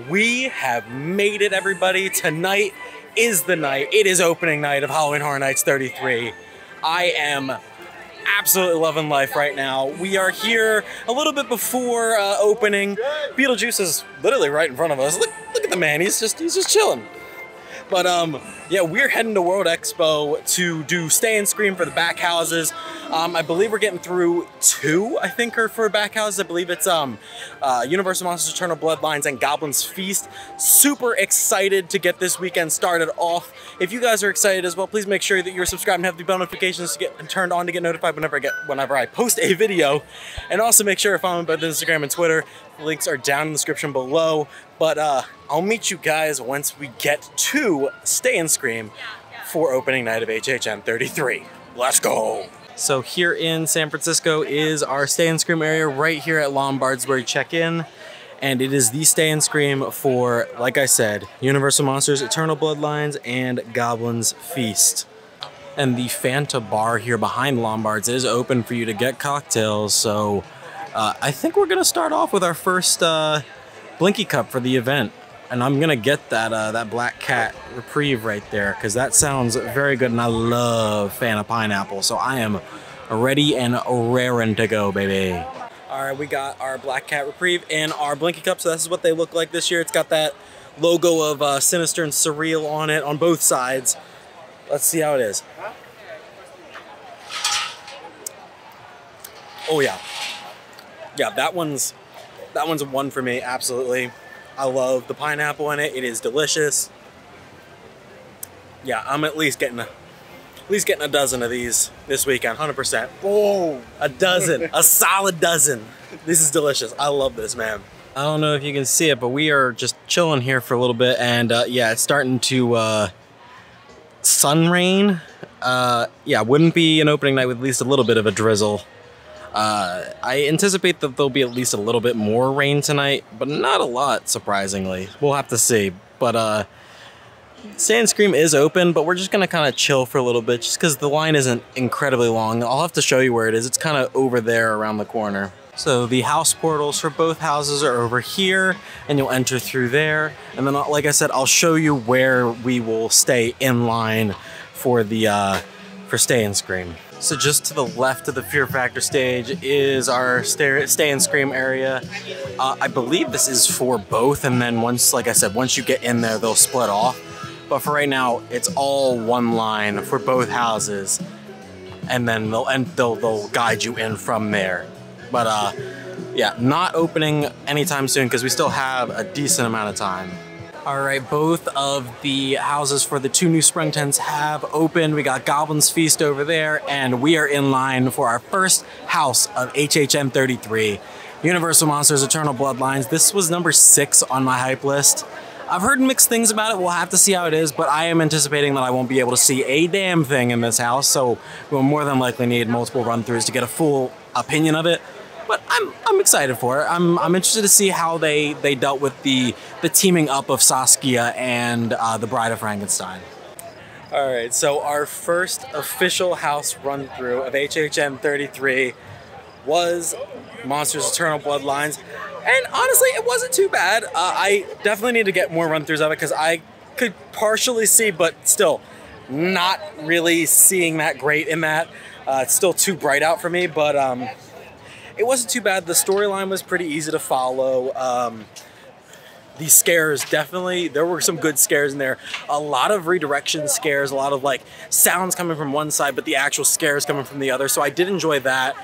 We have made it, everybody. Tonight is the night. It is opening night of Halloween Horror Nights 33. I am absolutely loving life right now. We are here a little bit before opening. Beetlejuice is literally right in front of us. Look at the man. He's just chilling. But yeah, we're heading to World Expo to do Stay and Scream for the back houses. I believe we're getting through 2, I think, are for back houses. I believe it's Universal Monsters Eternal Bloodlines and Goblin's Feast. Super excited to get this weekend started off. If you guys are excited as well, please make sure that you're subscribed and have the bell notifications to get turned on to get notified whenever I post a video. And also make sure to follow me both Instagram and Twitter. The links are down in the description below. But I'll meet you guys once we get to Stay and Scream for opening night of HHN 33. Let's go! So here in San Francisco is our Stay and Scream area right here at Lombard's where you check in. And it is the Stay and Scream for, like I said, Universal Monsters Eternal Bloodlines and Goblin's Feast. And the Fanta bar here behind Lombard's is open for you to get cocktails. So I think we're going to start off with our first Blinky Cup for the event. And I'm gonna get that Black Cat Reprieve right there because that sounds very good and I love Fanta Pineapple. So I am ready and raring to go, baby. All right, we got our Black Cat Reprieve in our Blinky Cup. So this is what they look like this year. It's got that logo of Sinister and Surreal on it on both sides. Let's see how it is. Oh yeah. Yeah, that one's a 1 for me, absolutely. I love the pineapple in it. It is delicious. Yeah, I'm at least getting a dozen of these this weekend, 100%. Oh, a dozen, a solid dozen. This is delicious. I love this, man. I don't know if you can see it, but we are just chilling here for a little bit, and yeah, it's starting to sun rain. Yeah, wouldn't be an opening night with at least a little bit of a drizzle. I anticipate that there'll be at least a little bit more rain tonight, but not a lot, surprisingly. We'll have to see. But Stay and Scream is open, but we're just going to kind of chill for a little bit just because the line isn't incredibly long. I'll have to show you where it is. It's kind of over there around the corner. So the house portals for both houses are over here, and you'll enter through there. And then, like I said, I'll show you where we will stay in line for the for Stay and Scream. So just to the left of the Fear Factor stage is our Stay and Scream area. I believe this is for both, and then once, like I said, once you get in there, they'll split off. But for right now, it's all one line for both houses, and then they'll guide you in from there. But yeah, not opening anytime soon because we still have a decent amount of time. All right, both of the houses for the 2 new spring tents have opened. We got Goblin's Feast over there, and we are in line for our first house of HHN 33, Universal Monsters Eternal Bloodlines. This was number 6 on my hype list. I've heard mixed things about it. We'll have to see how it is, but I am anticipating that I won't be able to see a damn thing in this house, so we'll more than likely need multiple run-throughs to get a full opinion of it. But I'm excited for it. I'm interested to see how they dealt with the teaming up of Saskia and the Bride of Frankenstein. All right, so our first official house run through of HHN 33 was Monsters Eternal Bloodlines, and honestly, it wasn't too bad. I definitely need to get more run throughs of it because I could partially see, but still not really seeing that great in that. It's still too bright out for me, but it wasn't too bad. The storyline was pretty easy to follow. The scares, definitely, there were some good scares in there. A lot of redirection scares, a lot of like sounds coming from one side, but the actual scares coming from the other. So I did enjoy that.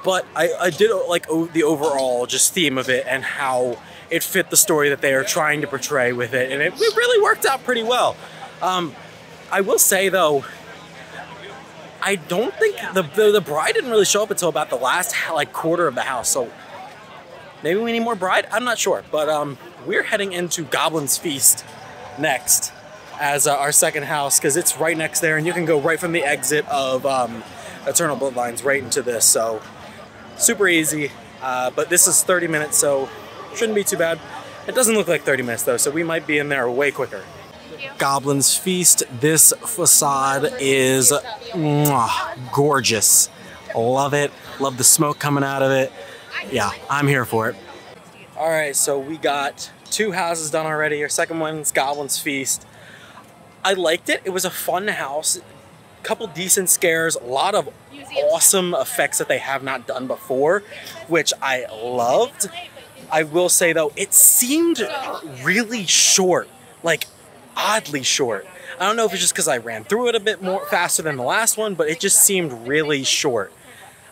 But I did like the overall just theme of it and how it fit the story that they are trying to portray with it. And it really worked out pretty well. I will say though, I don't think the bride didn't really show up until about the last like quarter of the house. So maybe we need more bride. I'm not sure, but we're heading into Goblin's Feast next as our second house because it's right next there, and you can go right from the exit of Eternal Bloodlines right into this. So super easy. But this is 30 minutes, so shouldn't be too bad. It doesn't look like 30 minutes though, so we might be in there way quicker. Goblin's Feast. This facade is gorgeous. Love it. Love the smoke coming out of it. Yeah, I'm here for it. All right, so we got 2 houses done already. Our second one's Goblin's Feast. I liked it. It was a fun house. Couple decent scares, a lot of awesome effects that they have not done before, which I loved. I will say though, it seemed really short, like oddly short. I don't know if it's just because I ran through it a bit more faster than the last one, but it just seemed really short.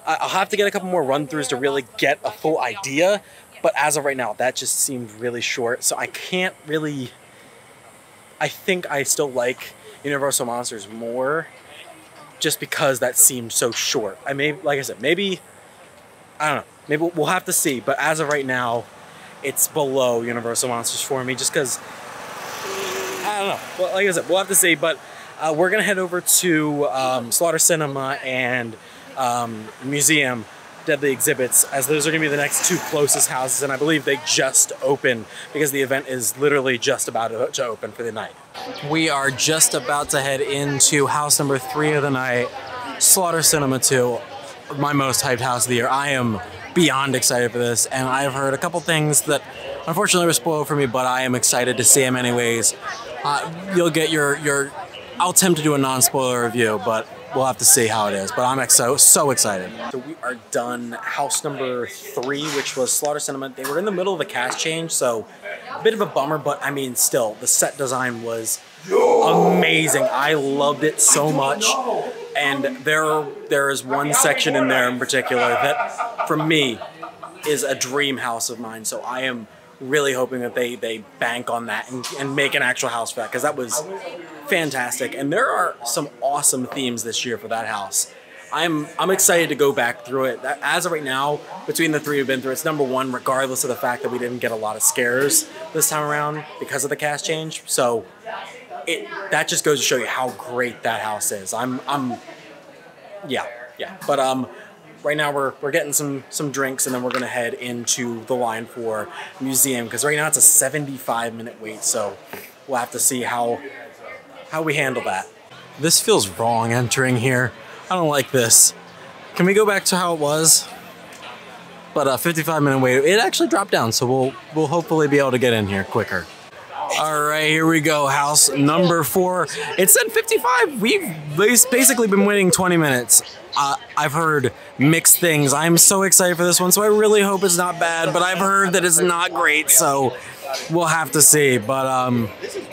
I'll have to get a couple more run-throughs to really get a full idea, but as of right now, that just seemed really short, so I can't really... I think I still like Universal Monsters more, just because that seemed so short. I may, like I said, maybe, I don't know, maybe we'll have to see, but as of right now, it's below Universal Monsters for me, just because, I don't know, well, like I said, we'll have to see, but we're gonna head over to Slaughter Cinema and Museum Deadly Exhibits, as those are gonna be the next 2 closest houses, and I believe they just opened, because the event is literally just about to open for the night. We are just about to head into house number 3 of the night, Slaughter Cinema 2, my most hyped house of the year. I am beyond excited for this, and I've heard a couple things that unfortunately were spoiled for me, but I am excited to see them anyways. You'll get your I'll attempt to do a non-spoiler review, but we'll have to see how it is. But I'm so excited. So we are done house number 3, which was Slaughter Cinema. They were in the middle of a cast change, so a bit of a bummer, but I mean, still, the set design was amazing. I loved it so much. And there is one section in there in particular that, for me, is a dream house of mine. So I am really hoping that they bank on that and make an actual house for that, because that was fantastic. And there are some awesome themes this year for that house. I'm excited to go back through it. As of right now, between the 3 we've been through, it's number 1, regardless of the fact that we didn't get a lot of scares this time around because of the cast change. So that just goes to show you how great that house is. Yeah. But right now we're getting some drinks, and then we're gonna head into the line for Museum, because right now it's a 75-minute wait, so we'll have to see how we handle that. This feels wrong entering here. I don't like this. Can we go back to how it was? But 55-minute wait, it actually dropped down, so we'll hopefully be able to get in here quicker. All right, here we go, house number 4. It said 55. We've basically been waiting 20 minutes. I've heard mixed things. I'm so excited for this one, so I really hope it's not bad, but I've heard that it's not great, so we'll have to see. But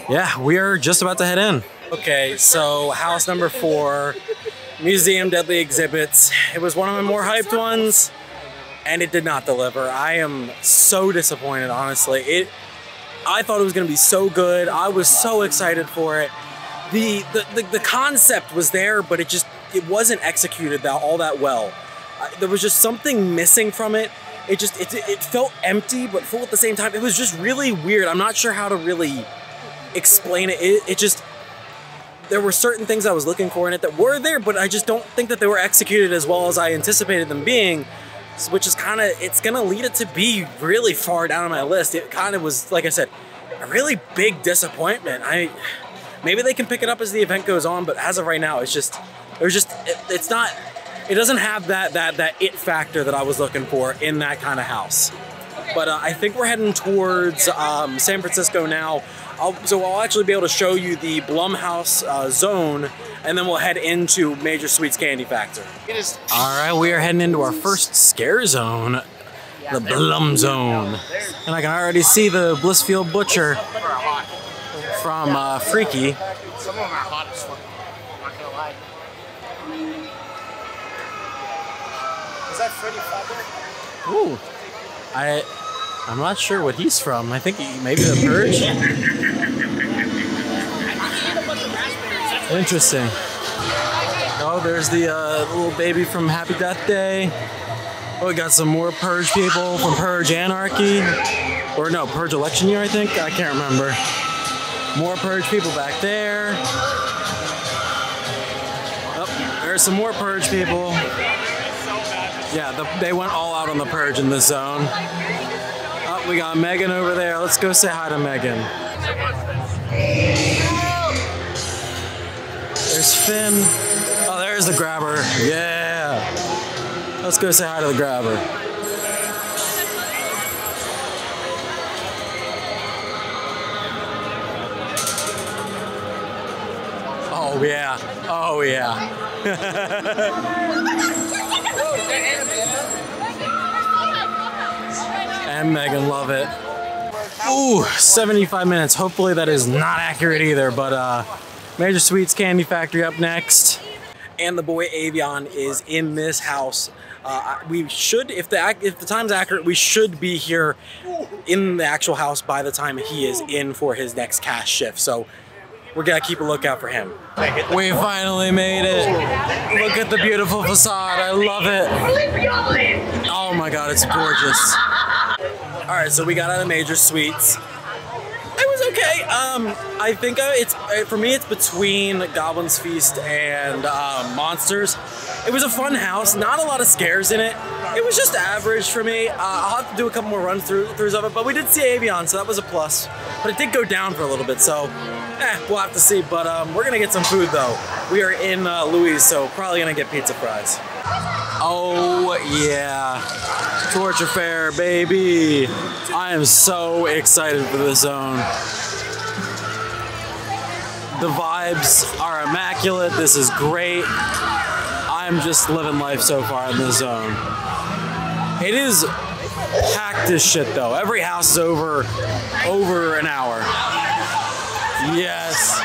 yeah, we are just about to head in. Okay, so house number 4, Museum Deadly Exhibits. It was one of my more hyped ones, and it did not deliver. I am so disappointed, honestly. I thought it was gonna be so good. I was so excited for it. The concept was there, but it wasn't executed all that well. There was just something missing from it. It felt empty, but full at the same time. It was just really weird. I'm not sure how to really explain it. There were certain things I was looking for in it that were there, but I just don't think that they were executed as well as I anticipated them being, which is it's gonna lead it to be really far down on my list. It kind of was, like I said, a really big disappointment. Maybe they can pick it up as the event goes on, but as of right now, it doesn't have that it factor that I was looking for in that kind of house. But I think we're heading towards San Francisco now. So I'll actually be able to show you the Blumhouse zone, and then we'll head into Major Sweets Candy Factory. All right, we are heading into our first scare zone, the Blum Zone. And I can already see the Blissfield Butcher from Freaky. Some of them are hot as fuck, I'm not gonna lie. Is that Freddy Fazbear? Ooh, I'm not sure what he's from. I think maybe The Purge. Interesting. Oh, there's the little baby from Happy Death Day. Oh, we got some more Purge people from Purge Anarchy. Or no, Purge Election Year, I think. I can't remember. More Purge people back there. Oh, there's some more Purge people. Yeah, they went all out on the Purge in this zone. Oh, we got Megan over there. Let's go say hi to Megan. There's Finn. Oh, there's the grabber. Yeah. Let's go say hi to the grabber. Oh yeah. Oh yeah. And Megan love it. Ooh, 75 minutes. Hopefully that is not accurate either, but Major Sweets Candy Factory up next. And the boy Avion is in this house. We should, if the time's accurate, we should be here in the actual house by the time he is in for his next cast shift. So we're gonna keep a lookout for him. We finally made it. Look at the beautiful facade. I love it. Oh my God, it's gorgeous. All right, so we got out of Major Sweets. It was okay. I think for me, it's between Goblin's Feast and Monsters. It was a fun house, not a lot of scares in it. It was just average for me. I'll have to do a couple more run-throughs of it, but we did see Avion, so that was a plus. But it did go down for a little bit, so we'll have to see. But we're gonna get some food though. We are in Louise, so probably gonna get pizza fries. Oh yeah, Torture Fair, baby. I am so excited for this zone. The vibes are immaculate. This is great. I'm just living life so far in this zone. It is packed as shit though. Every house is over an hour. Yes.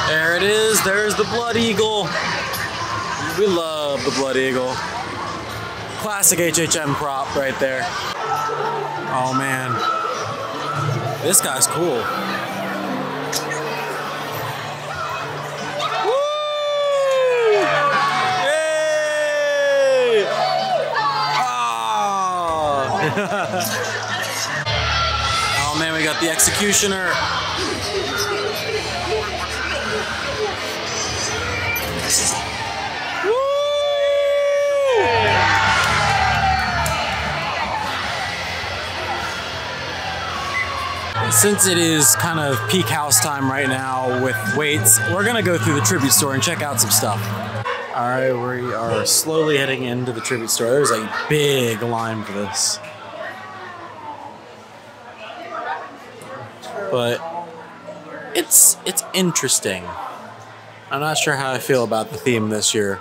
There it is. There's the Blood Eagle. We love the Blood Eagle. Classic HHM prop right there. Oh man. This guy's cool. Woo! Yay! Oh man, we got the Executioner. Since it is kind of peak house time right now with waits, we're gonna go through the tribute store and check out some stuff. All right, we are slowly heading into the tribute store. There's a big line for this. But it's interesting. I'm not sure how I feel about the theme this year.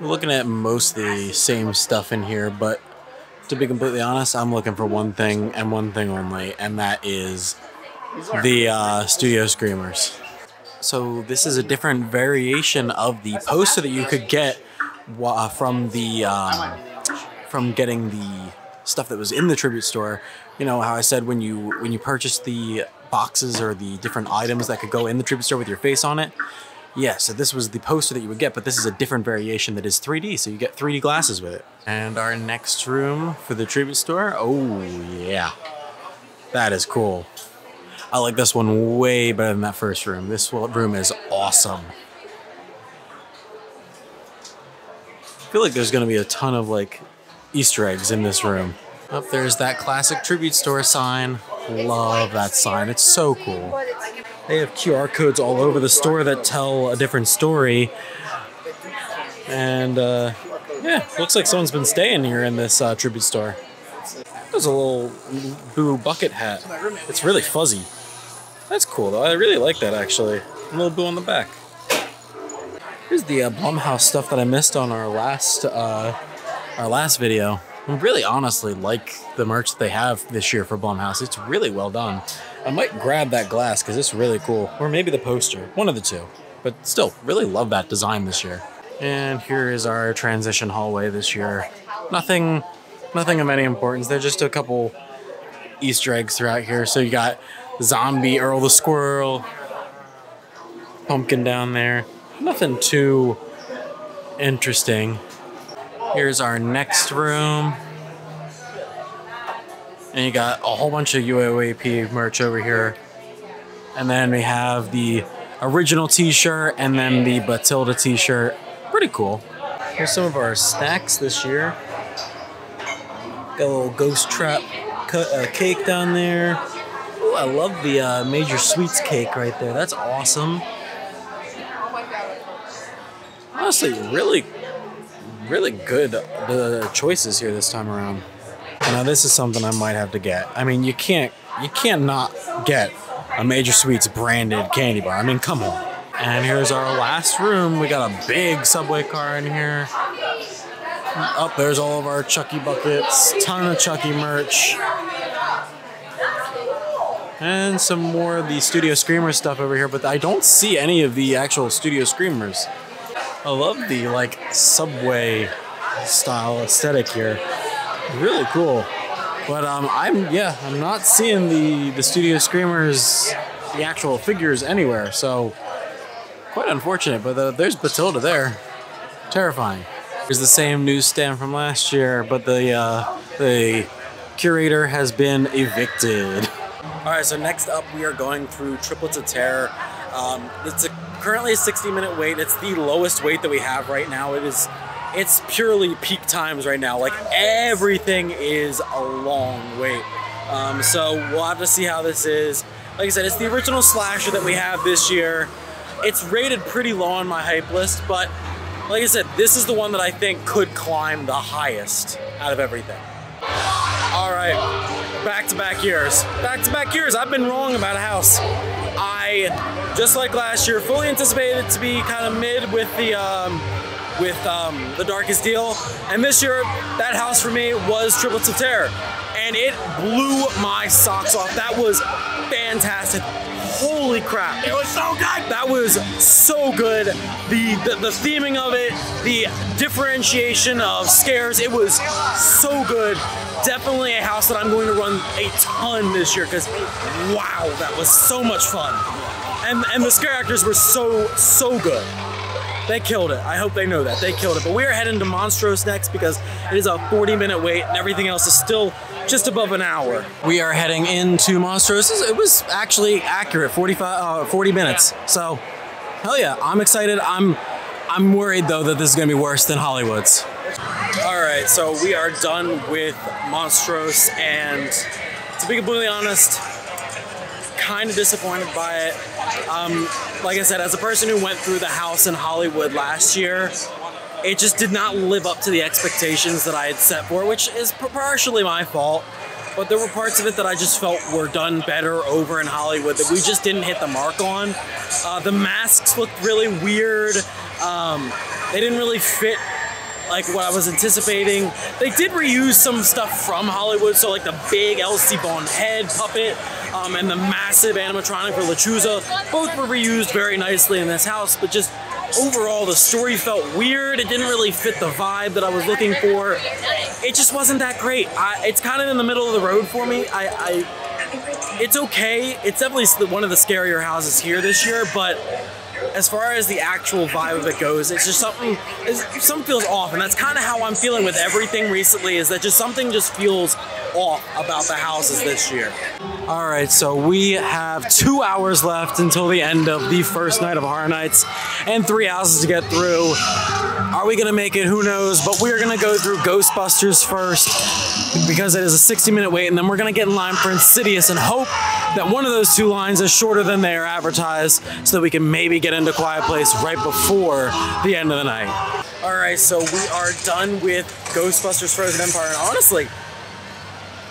We're looking at most of the same stuff in here, but to be completely honest, I'm looking for one thing and one thing only, and that is the Studio Screamers. So this is a different variation of the poster that you could get from getting the stuff that was in the tribute store. You know how I said when you purchase the boxes or the different items that could go in the tribute store with your face on it? Yeah, so this was the poster that you would get, but this is a different variation that is 3D, so you get 3D glasses with it. And our next room for the tribute store, oh yeah, that is cool. I like this one way better than that first room. This room is awesome. I feel like there's gonna be a ton of like Easter eggs in this room. Up there's that classic tribute store sign. Love that sign, it's so cool. They have QR codes all over the store that tell a different story. And yeah, looks like someone's been staying here in this tribute store. There's a little Boo bucket hat. It's really fuzzy. That's cool though, I really like that actually. A little Boo on the back. Here's the Blumhouse stuff that I missed on our last video. I really honestly like the merch that they have this year for Blumhouse. It's really well done. I might grab that glass because it's really cool. Or maybe the poster, one of the two. But still, really love that design this year. And here is our transition hallway this year. Nothing of any importance. There's just a couple Easter eggs throughout here. So you got Zombie Earl the Squirrel, Pumpkin down there. Nothing too interesting. Here's our next room. And you got a whole bunch of UAP merch over here. And then we have the original t-shirt and then the Batilda t-shirt. Pretty cool. Here's some of our snacks this year. Got a little Ghost Trap cake down there. Ooh, I love the Major Sweets cake right there. That's awesome. Honestly, really good the choices here this time around. Now this is something I might have to get. I mean, you can't not get a Major Sweets branded candy bar. I mean, come on. And here's our last room. We got a big Subway car in here. Up there's all of our Chucky buckets, ton of Chucky merch. And some more of the Studio Screamer stuff over here, but I don't see any of the actual Studio Screamers. I love the like Subway style aesthetic here. Really cool. But I'm not seeing the Studio Screamers, the actual figures anywhere, so quite unfortunate. But there's Batilda there. Terrifying. Here's the same newsstand from last year, but the curator has been evicted. All right, so next up we are going through Triplets of Terror. It's currently a 60-minute wait. It's the lowest wait that we have right now. It's purely peak times right now. Like everything is a long wait. So we'll have to see how this is. Like I said, it's the original slasher that we have this year. It's rated pretty low on my hype list, but like I said, this is the one that I think could climb the highest out of everything. All right, back-to-back years. Back-to-back years, I've been wrong about a house. I, just like last year, fully anticipated it to be kind of mid with the Darkest Deal. And this year, that house for me was Triplets of Terror. And it blew my socks off. That was fantastic. Holy crap. It was so good. That was so good. The theming of it, the differentiation of scares, it was so good. Definitely a house that I'm going to run a ton this year because, wow, that was so much fun. And the scare actors were so good. They killed it. I hope they know that. They killed it. But we are heading to Monstrose next because it is a 40-minute wait and everything else is still just above an hour. We are heading into Monstrose. It was actually accurate, 40 minutes. So, hell yeah, I'm excited. I'm worried though that this is gonna be worse than Hollywood's. All right, so we are done with Monstrose, and to be completely honest, kind of disappointed by it. Like I said, as a person who went through the house in Hollywood last year, it just did not live up to the expectations that I had set for it, which is partially my fault. But there were parts of it that I just felt were done better over in Hollywood that we just didn't hit the mark on. The masks looked really weird. They didn't really fit like what I was anticipating. They did reuse some stuff from Hollywood, so like the big Elsie Bond head puppet and the massive animatronic for LaChusa, both were reused very nicely in this house, but just overall the story felt weird. It didn't really fit the vibe that I was looking for. It just wasn't that great. It's kind of in the middle of the road for me. It's okay. It's definitely one of the scarier houses here this year, but as far as the actual vibe of it goes, it's just something feels off, and that's kind of how I'm feeling with everything recently, is that just something just feels off about the houses this year. All right, so we have 2 hours left until the end of the first night of Horror Nights and 3 houses to get through. Are we gonna make it? Who knows? But we're gonna go through Ghostbusters first because it is a 60-minute wait, and then we're gonna get in line for Insidious and hope that one of those 2 lines is shorter than they are advertised so that we can maybe get into Quiet Place right before the end of the night. All right, so we are done with Ghostbusters Frozen Empire, and honestly,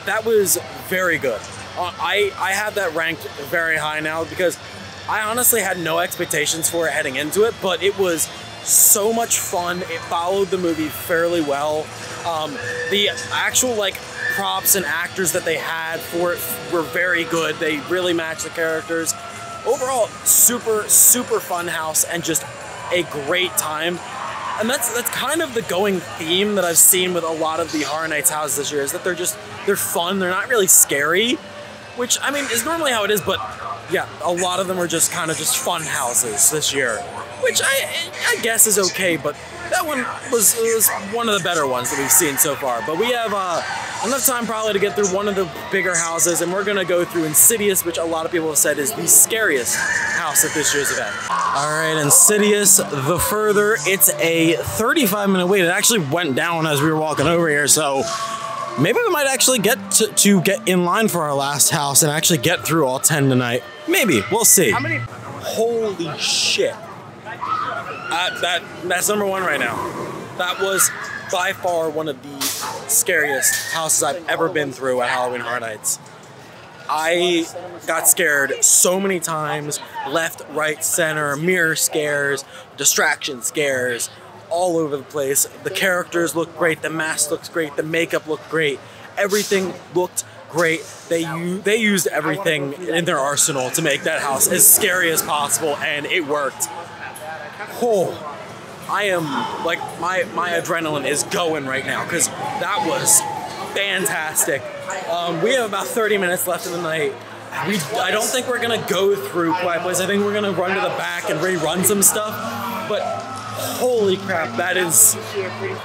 that was very good. I have that ranked very high now because I honestly had no expectations for it heading into it, but it was so much fun. It followed the movie fairly well. The actual like props and actors that they had for it were very good. They really matched the characters. Overall, super fun house and just a great time. And that's kind of the going theme that I've seen with a lot of the Horror Nights houses this year, is that they're fun, they're not really scary, which I mean is normally how it is, but yeah, a lot of them are just kind of just fun houses this year, which I guess is okay, but that one was one of the better ones that we've seen so far. But we have enough time probably to get through one of the bigger houses, and we're gonna go through Insidious, which a lot of people have said is the scariest house at this year's event. All right, Insidious, The Further. It's a 35-minute wait. It actually went down as we were walking over here, so maybe we might actually get to get in line for our last house and actually get through all 10 tonight. Maybe, we'll see. How many? Holy shit. That's number one right now. That was by far one of the scariest houses I've ever been through at Halloween Horror Nights. I got scared so many times, left, right, center, mirror scares, distraction scares, all over the place. The characters looked great, the mask looks great, the makeup looked great, everything looked great. They used everything in their arsenal to make that house as scary as possible, and it worked. Oh, I am, like, my adrenaline is going right now, because that was fantastic. We have about 30 minutes left of the night. I don't think we're gonna go through Quiet Place. I think we're gonna run to the back and rerun some stuff, but holy crap, that is,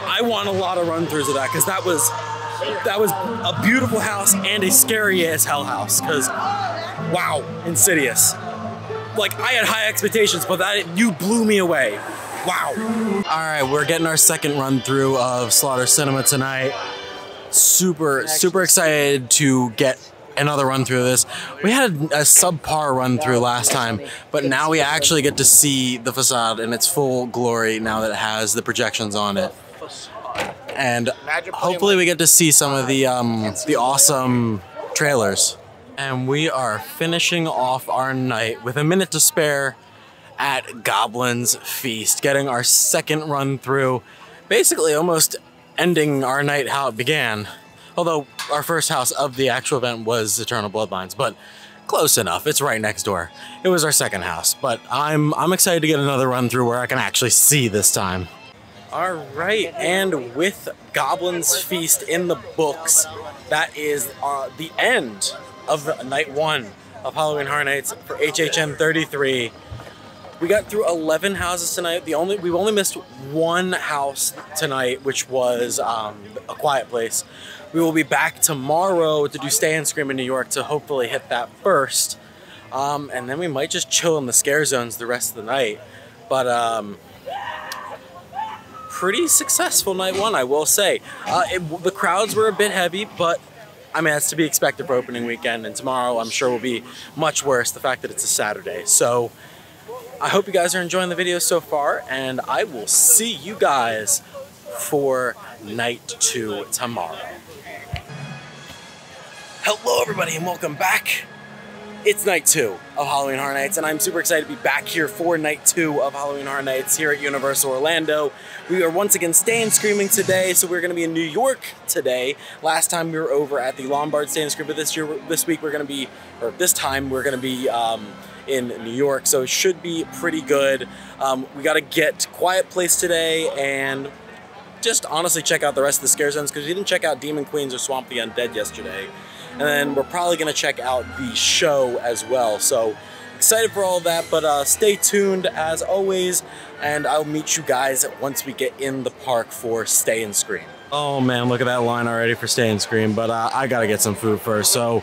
I want a lot of run-throughs of that, because that was a beautiful house and a scary as hell house, because wow, Insidious. Like, I had high expectations, but you blew me away. Wow. All right, we're getting our second run through of Slaughter Cinema tonight. Super excited to get another run through of this. We had a subpar run through last time, but now we actually get to see the facade in its full glory now that it has the projections on it. And hopefully we get to see some of the awesome trailers. And we are finishing off our night with a minute to spare at Goblin's Feast, getting our second run through, basically almost ending our night how it began. Although our first house of the actual event was Eternal Bloodlines, but close enough. It's right next door. It was our second house, but I'm excited to get another run through where I can actually see this time. All right, and with Goblin's Feast in the books, that is the end of night one of Halloween Horror Nights for HHN 33. We got through 11 houses tonight. We've only missed one house tonight, which was A Quiet Place. We will be back tomorrow to do Stay and Scream in New York to hopefully hit that first. And then we might just chill in the scare zones the rest of the night. But pretty successful night one, I will say. The crowds were a bit heavy, but I mean, that's to be expected for opening weekend. And tomorrow, I'm sure, will be much worse, the fact that it's a Saturday. So I hope you guys are enjoying the video so far, and I will see you guys for night two tomorrow. Hello everybody and welcome back. It's night two of Halloween Horror Nights, and I'm super excited to be back here for night two of Halloween Horror Nights here at Universal Orlando. We are once again Stay and Screaming today, so we're going to be in New York today. Last time we were over at the Lombard Stay and Scream, but this week we're going to be, or this time we're going to be in New York, so it should be pretty good. We got to get Quiet Place today, and just honestly check out the rest of the scare zones, because we didn't check out Demon Queens or Swamp the Undead yesterday. And then we're probably going to check out the show as well. So excited for all of that, but stay tuned as always, and I'll meet you guys once we get in the park for Stay and Scream. Oh man, look at that line already for Stay and Scream, but I got to get some food first. So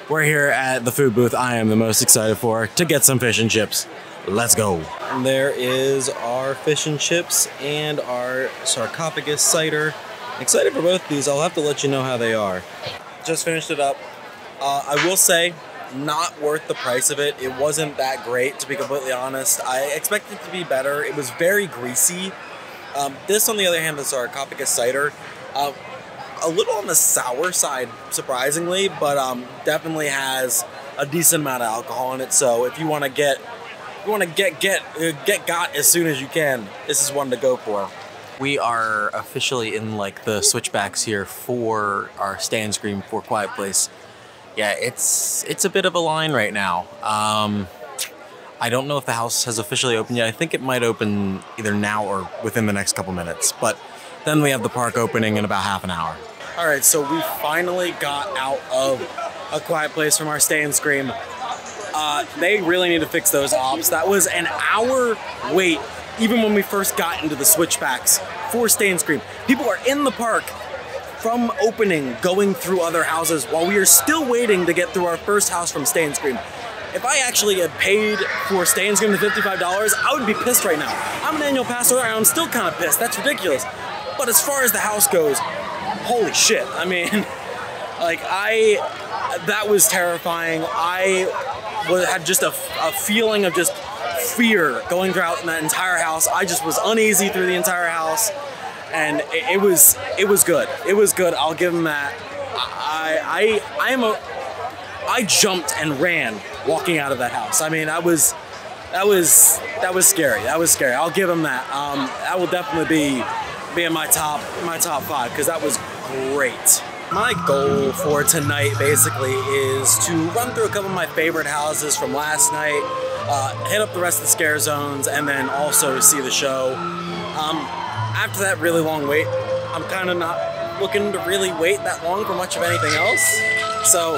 we're here at the food booth I am the most excited for to get some fish and chips. Let's go. And there is our fish and chips and our sarcophagus cider. Excited for both of these. I'll have to let you know how they are. Just finished it up. I will say, not worth the price of it. It wasn't that great, to be completely honest. I expected it to be better. It was very greasy. This, on the other hand, the sarcophagus cider, a little on the sour side, surprisingly, but definitely has a decent amount of alcohol in it. So if you want to get got as soon as you can, this is one to go for. We are officially in like the switchbacks here for our Stay and Scream for Quiet Place. Yeah, it's a bit of a line right now. I don't know if the house has officially opened yet. I think it might open either now or within the next couple minutes. But then we have the park opening in about half an hour. All right, so we finally got out of A Quiet Place from our Stay and Scream. They really need to fix those ops. That was an hour wait, even when we first got into the switchbacks for Stay and Scream. People are in the park from opening, going through other houses, while we are still waiting to get through our first house from Stay and Scream. If I actually had paid for Stay and Scream the $55, I would be pissed right now. I'm an annual pass holder and I'm still kind of pissed. That's ridiculous. But as far as the house goes, holy shit. I mean, like that was terrifying. I had just a feeling of just fear going throughout that entire house. I just was uneasy through the entire house, and it was good. It was good. I'll give him that. I jumped and ran walking out of that house. I mean, that was scary. That was scary. I'll give him that. That will definitely be in my top 5 because that was great. My goal for tonight basically is to run through a couple of my favorite houses from last night, hit up the rest of the scare zones, and then also see the show. After that really long wait, I'm kind of not looking to really wait that long for much of anything else. So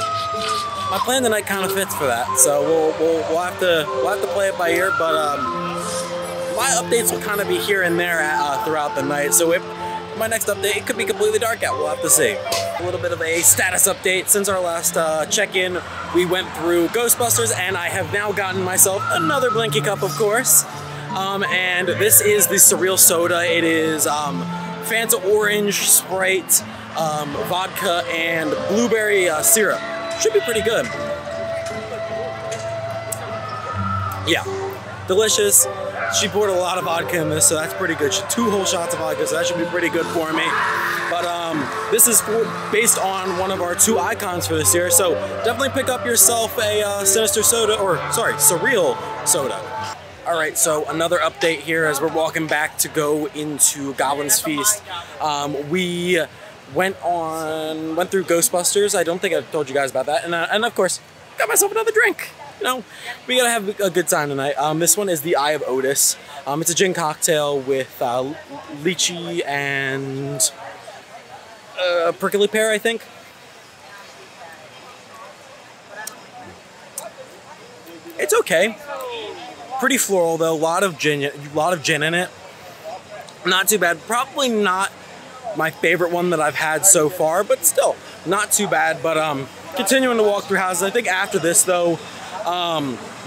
my plan tonight kind of fits for that. So we'll have to play it by ear, but my updates will kind of be here and there throughout the night. So if my next update, it could be completely dark out. We'll have to see. A little bit of a status update. Since our last check-in, we went through Ghostbusters, and I have now gotten myself another Blinky Cup, of course. And this is the Surreal Soda. It is Fanta Orange, Sprite, vodka, and blueberry syrup. Should be pretty good. Yeah, delicious. She poured a lot of vodka in this, so that's pretty good. 2 whole shots of vodka, so that should be pretty good for me. But this is based on one of our 2 icons for this year, so definitely pick up yourself a Sinister Soda, or sorry, Surreal Soda. All right, so another update here as we're walking back to go into Goblin's Feast. We went through Ghostbusters. I don't think I've told you guys about that, and of course, got myself another drink. You know, we gotta have a good time tonight. This one is the Eye of Otis. It's a gin cocktail with lychee and prickly pear, I think. It's okay. Pretty floral though. A lot of gin in it. Not too bad. Probably not my favorite one that I've had so far, but still not too bad. But continuing to walk through houses. I think after this though,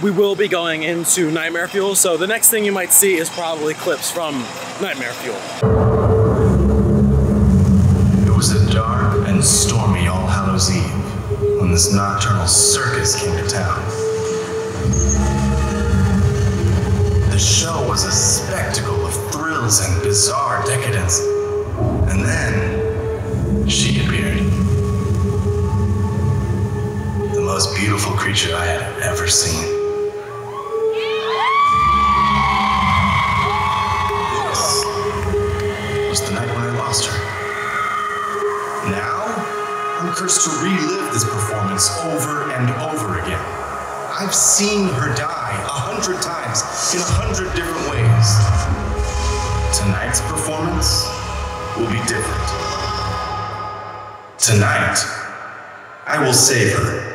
we will be going into Nightmare Fuel, so the next thing you might see is probably clips from Nightmare Fuel. It was a dark and stormy All Hallows Eve when this nocturnal circus came to town. The show was a spectacle of thrills and bizarre decadence. And then, she appeared. The most beautiful creature I had ever seen. This was the night when I lost her. Now, I'm cursed to relive this performance over and over again. I've seen her die 100 times in 100 different ways. Tonight's performance will be different. Tonight, I will save her.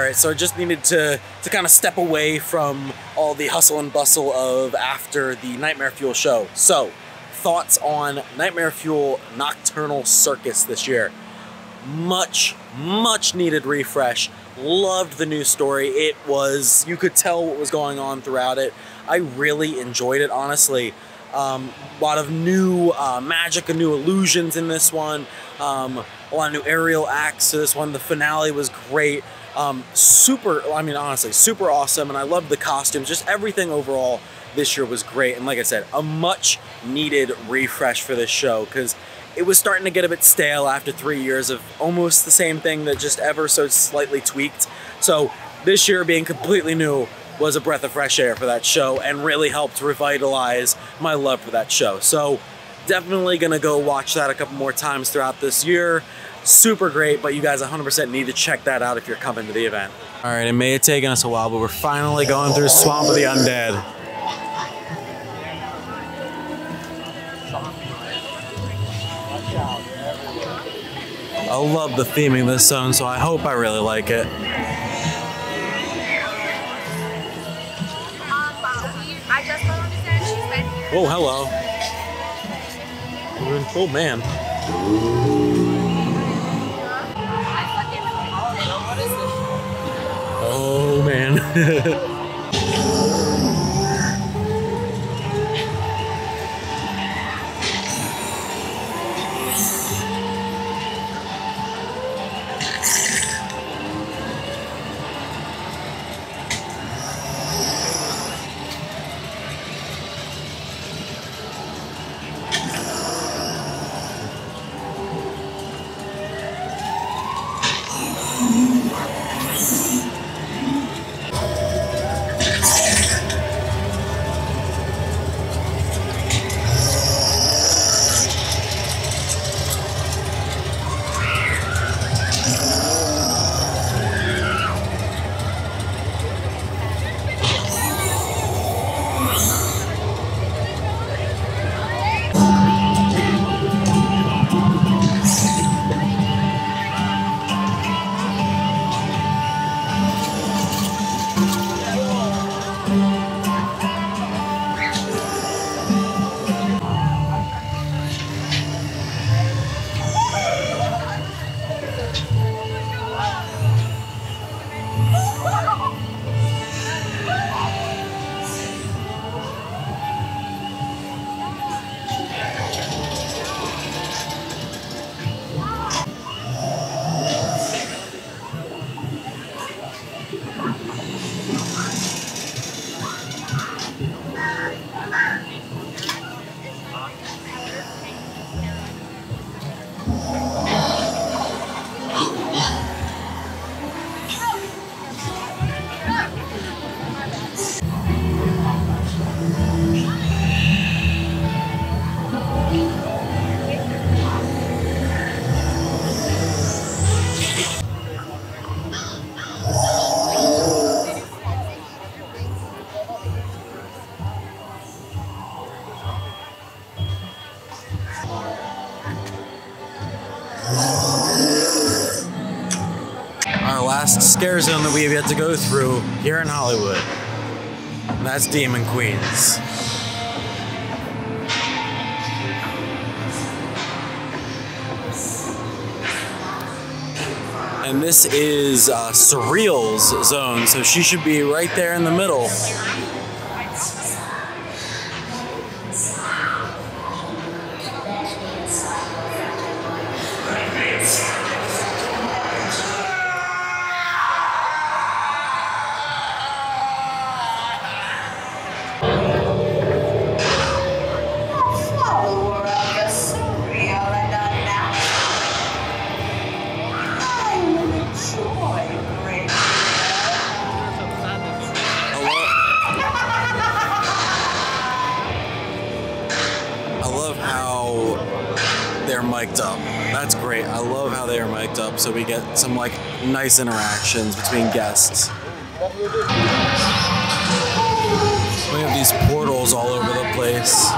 right, so I just needed to kind of step away from all the hustle and bustle of after the Nightmare Fuel show. So, thoughts on Nightmare Fuel Nocturnal Circus this year. Much needed refresh. Loved the new story. It was, you could tell what was going on throughout it. I really enjoyed it, honestly. A lot of new magic and new illusions in this one. A lot of new aerial acts to this one. The finale was great. Honestly, super awesome. And I loved the costumes. Just everything overall this year was great. And like I said, a much needed refresh for this show, because it was starting to get a bit stale after 3 years of almost the same thing that just ever so slightly tweaked. So this year being completely new was a breath of fresh air for that show and really helped revitalize my love for that show. So definitely gonna go watch that a couple more times throughout this year. Super great, but you guys 100% need to check that out if you're coming to the event. All right, it may have taken us a while, but we're finally going through Swamp of the Undead. I love the theming of this zone, so I hope I really like it. Oh, hello. Oh, man. Oh, man. Last scare zone that we have yet to go through here in Hollywood. And that's Demon Queens. And this is Surreal's zone, so she should be right there in the middle. Mic'd up. That's great. I love how they are mic'd up, so we get some like nice interactions between guests. We have these portals all over the place.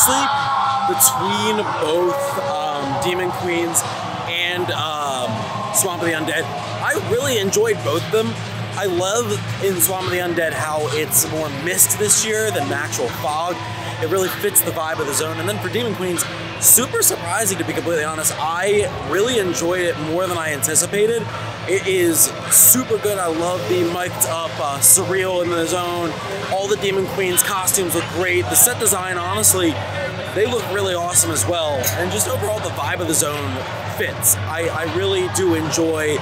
honestly, between both Demon Queens and Swamp of the Undead, I really enjoyed both of them. I love in Swamp of the Undead how it's more mist this year than actual fog. It really fits the vibe of the zone. And then for Demon Queens, super surprising to be completely honest. I really enjoyed it more than I anticipated. It is super good. I love the mic'd up surreal in the zone. All the Demon Queens costumes look great. The set design, honestly, they look really awesome as well. And just overall, the vibe of the zone fits. I really do enjoy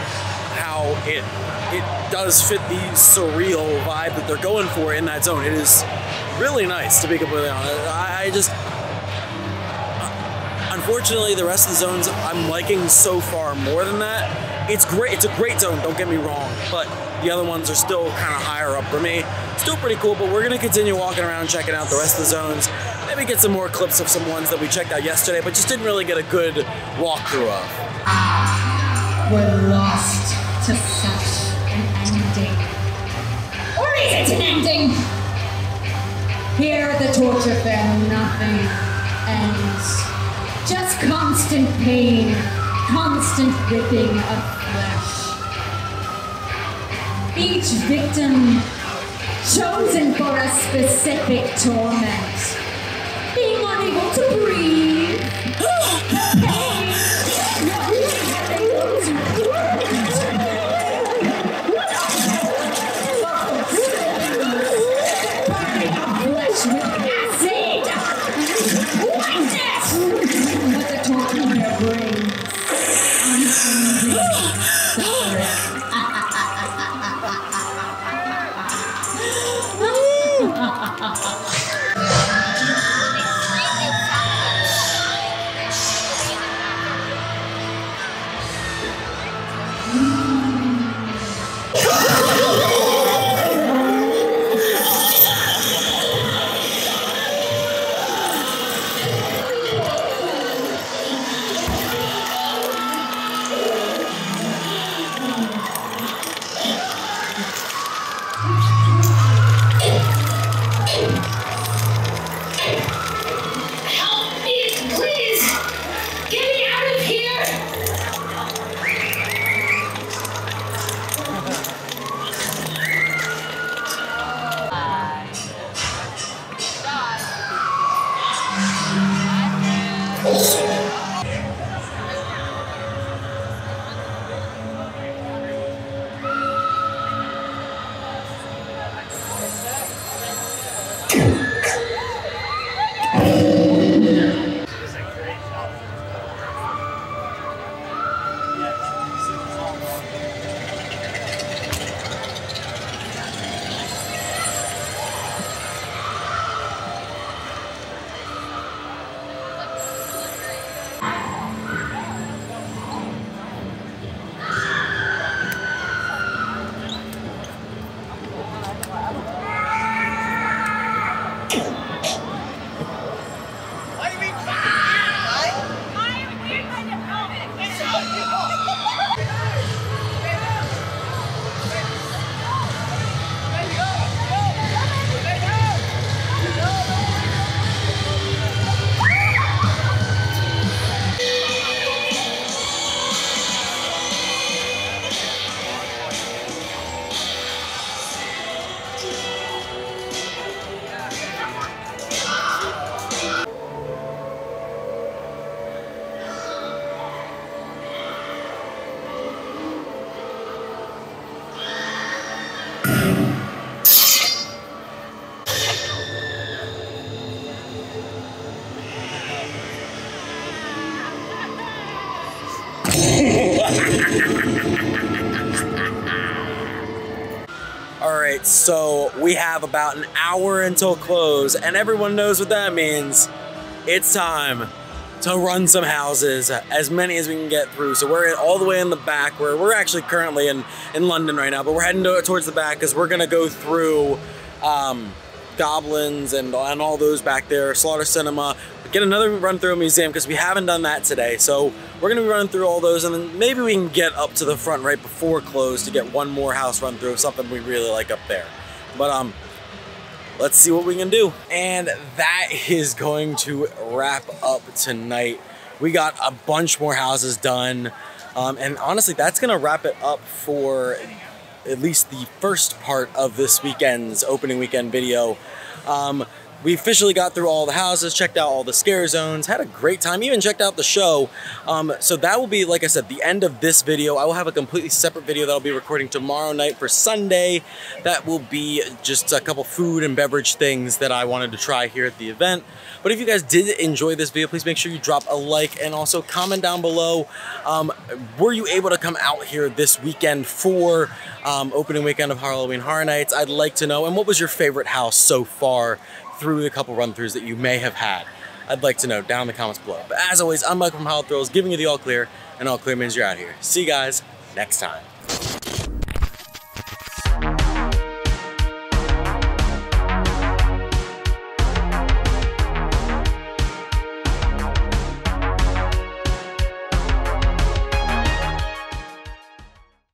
how it does fit the surreal vibe that they're going for in that zone. It is really nice, to be completely honest. I just, unfortunately, the rest of the zones I'm liking so far more than that. It's great. It's a great zone, don't get me wrong, but the other ones are still kind of higher up for me. Still pretty cool, but we're going to continue walking around, checking out the rest of the zones. Maybe get some more clips of some ones that we checked out yesterday, but just didn't really get a good walkthrough of. We're lost to such an ending. Or is it an ending? Here at the torture fair, nothing ends. Just constant pain, constant ripping of flesh. Each victim chosen for a specific torment. Being unable to breathe. Pain. Alright, so we have about an hour until close, and everyone knows what that means. It's time to run some houses, as many as we can get through. So we're all the way in the back, where we're actually currently in London right now, but we're heading towards the back because we're gonna go through Goblins and all those back there, Slaughter Cinema, get another run through a museum because we haven't done that today. So we're gonna be running through all those, and then maybe we can get up to the front right before close to get one more house run through of something we really like up there. But let's see what we can do. And that is going to wrap up tonight. We got a bunch more houses done. And honestly, that's gonna wrap it up for at least the first part of this weekend's opening weekend video. We officially got through all the houses, checked out all the scare zones, had a great time, even checked out the show. So that will be, like I said, the end of this video. I will have a completely separate video that I'll be recording tomorrow night for Sunday. That will be just a couple food and beverage things that I wanted to try here at the event. But if you guys did enjoy this video, please make sure you drop a like and also comment down below. Were you able to come out here this weekend for opening weekend of Halloween Horror Nights? I'd like to know. And what was your favorite house so far through the couple run-throughs that you may have had? I'd like to know down in the comments below. But as always, I'm Michael from Hollow Thrills, giving you the all clear, and all clear means you're out here. See you guys next time.